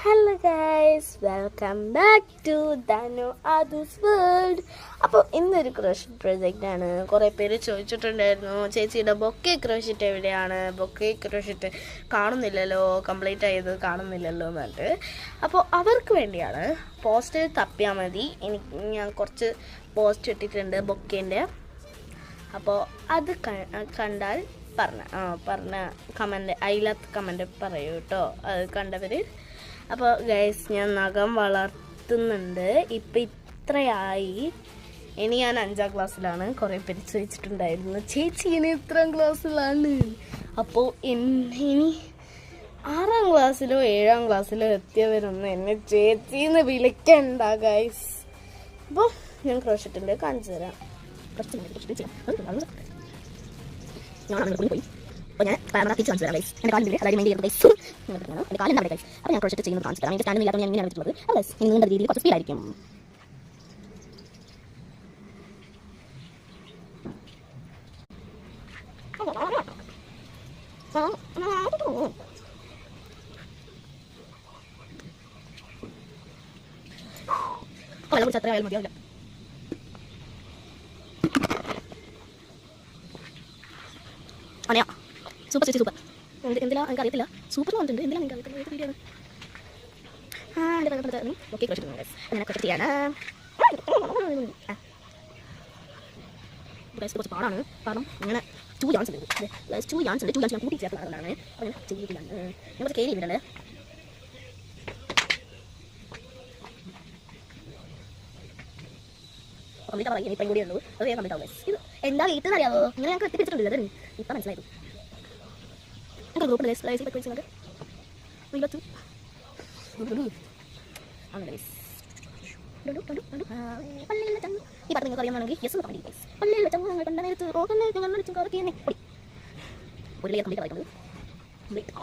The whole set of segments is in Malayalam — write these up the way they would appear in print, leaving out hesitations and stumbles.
Hello guys, welcome back to Dhanu ആദൂസ് വേൾഡ്. അപ്പോൾ ഇന്നൊരു ക്രോഷറ്റ് പ്രൊജക്റ്റാണ്. കുറേ പേര് ചോദിച്ചിട്ടുണ്ടായിരുന്നു, ചേച്ചിയുടെ ബൊക്കെ ക്രോഷറ്റ് എവിടെയാണ്, ബൊക്കെ ക്രോഷറ്റ് കാണുന്നില്ലല്ലോ, കംപ്ലീറ്റ് ആയത് കാണുന്നില്ലല്ലോ എന്ന് പറഞ്ഞിട്ട്. അപ്പോൾ അവർക്ക് വേണ്ടിയാണ്. പോസ്റ്റ് തപ്പിയാൽ മതി, ഞാൻ കുറച്ച് പോസ്റ്റ് ഇട്ടിട്ടുണ്ട് ബൊക്കേൻ്റെ. അപ്പോൾ അത് കണ്ടാൽ പറഞ്ഞ കമൻറ്റ് അതിലത്ത് കമൻറ്റ് പറയൂ കേട്ടോ, അത് കണ്ടവർ. അപ്പോൾ ഗൈസ്, ഞാൻ നഖം വളർത്തുന്നുണ്ട്. ഇപ്പം ഇത്രയായി. ഇനി ഞാൻ 5ാം ക്ലാസ്സിലാണ്. കുറേ പേര് ചോദിച്ചിട്ടുണ്ടായിരുന്നു, ചേച്ചി ഇനി ഇത്രാം ക്ലാസ്സിലാണ്. അപ്പോൾ ഇനി 6ാം ക്ലാസ്സിലോ 7ാം ക്ലാസ്സിലോ എത്തിയവരൊന്നും എന്നെ ചേച്ചിന്ന് വിളിക്കണ്ട ഗൈസ്. അപ്പോൾ ഞാൻ ക്രോഷറ്റിൻ്റെ കാണിച്ചു തരാം. പോയി അപ്പോൾ ഞാൻ തിരിച്ച് കാണിച്ചു തരാം ഗൈസ്. എൻ്റെ കാലിൻ്റെ അതായത് മെയിൻ ഗൈസ്, എൻ്റെ കാലിൻ്റെ അവിടെ ഗൈസ്. അപ്പോൾ ഞാൻ ക്രോഷറ്റ് ചെയ്യുന്നത് കാണിച്ചു തരാം. എൻ്റെ സ്റ്റാൻഡ് ഇല്ലാത്ത ഞാൻ എങ്ങനെയാണ് വെച്ചിട്ടുള്ളത്. അപ്പോൾ ഗൈസ്, ഇനി നീണ്ട രീതിയിൽ കുറച്ച് സ്പീഡായിരിക്കും. വെള്ളം കുടിച്ച് അത്ര ആയാലും മതിയാവില്ല. അനെയാ സൂപ്പർ ചേച്ചി, സൂപ്പർ. എന്തിനാ എനിക്ക് അറിയത്തില്ല, സൂപ്പർ പറഞ്ഞിട്ടുണ്ട്. എന്തിനാണ് എനിക്ക് അറിയത്തില്ല, ഏത് വീഡിയോ ആണ്? ഓക്കെ, ക്രോഷറ്റ് അങ്ങനെ ക്രോഷറ്റ് ചെയ്യാണ്. കുറച്ച് പാടാണ്, കാരണം അങ്ങനെ 2 yarns ഉണ്ട്. 2 yarns ഉണ്ട്. 2 yarns ഞാൻ കൂട്ടി ചേർക്കുന്നതാണ്. അപ്പോൾ ഞാൻ ചെയ്തിട്ടില്ലാണ്. ഞാൻ കുറച്ച് കയറി ചെയ്തിട്ടുണ്ട്. കംപ്ലീറ്റ് പറയും, ഇപ്പം കൂടി ഉള്ളൂ. അത് ഞാൻ കംപ്ലീറ്റ് ആവും. ഇത് എന്താ വീട്ടിൽ അറിയാമോ, ഇങ്ങനെ ഞങ്ങൾക്ക് എത്തിപ്പിച്ചിട്ടുണ്ട്. അത് ഇപ്പം മനസ്സിലായി. നമുക്ക് ഗ്രൂപ്പ് അങ്ങനെ ഈ പാട്ട് നിങ്ങൾക്ക് അറിയാമെങ്കിൽ യെസ് എന്ന് കമന്റ് ചെയ്യുക. പള്ളിയിൽ വെച്ചാൽ ഞങ്ങൾ കണ്ട നേരത്ത് ഒരു ലെയർ കംപ്ലീറ്റ് ആയിട്ടുണ്ട്.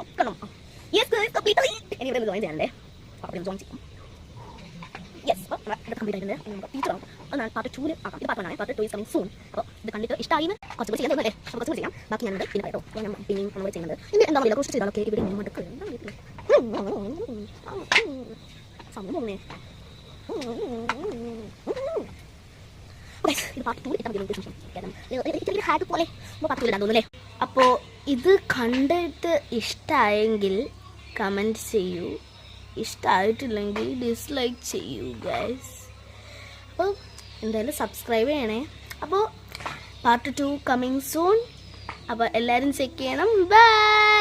ആക്കണം. ഇനി ഇവിടെ ജോയിൻ ചെയ്യണ്ടേ? അപ്പോൾ ജോയിൻ ചെയ്യാം. യെസ്, ഇത് കംപ്ലീറ്റ് ആയിട്ടുണ്ട്. ടീച്ചറാവും. എന്നാൽ പാർട്ട് 2 ആക്കാം. ഇത് പാർട്ട് 1 ആണ്. Part 2 is coming soon. അപ്പോൾ ഇത് കണ്ടിട്ട് ഇഷ്ടമായിന്ന് കുറച്ചുകൂടി ചെയ്യാൻ തോന്നല്ലേ? അപ്പോൾ കുറച്ചുകൂടി ചെയ്യാം. ബാക്കി ഞാനുണ്ട് പിന്നെ കേട്ടോ. ഞാൻ പിന്നെയും നമ്മൾ ചെയ്യുന്നത് ഇത് എന്താ പറയുക, ക്രോഷറ്റ് ചെയ്താലൊക്കെ ഇവിടെ ഇങ്ങനെ മടുക്കുക. എന്താ അറിയത്തില്ല, സമയം പോകുന്നേ. ഇത് പാർട്ട് 2 ഇട്ടാൽ മതി. ഹാറ്റ് പോലെ പാർട്ട് 2 ഇടാൻ തോന്നുന്നല്ലേ? അപ്പോൾ ഇത് കണ്ടിട്ട് ഇഷ്ടമായെങ്കിൽ കമൻറ്റ് ചെയ്യൂ, ഇഷ്ടമായിട്ടില്ലെങ്കിൽ ഡിസ്ലൈക്ക് ചെയ്യൂ ഗൈസ്. അപ്പോൾ എന്തായാലും സബ്സ്ക്രൈബ് ചെയ്യണേ. അപ്പോൾ പാർട്ട് 2 കമ്മിങ് സൂൺ. അപ്പോൾ എല്ലാവരും ചെക്ക് ചെയ്യണം. ബൈ.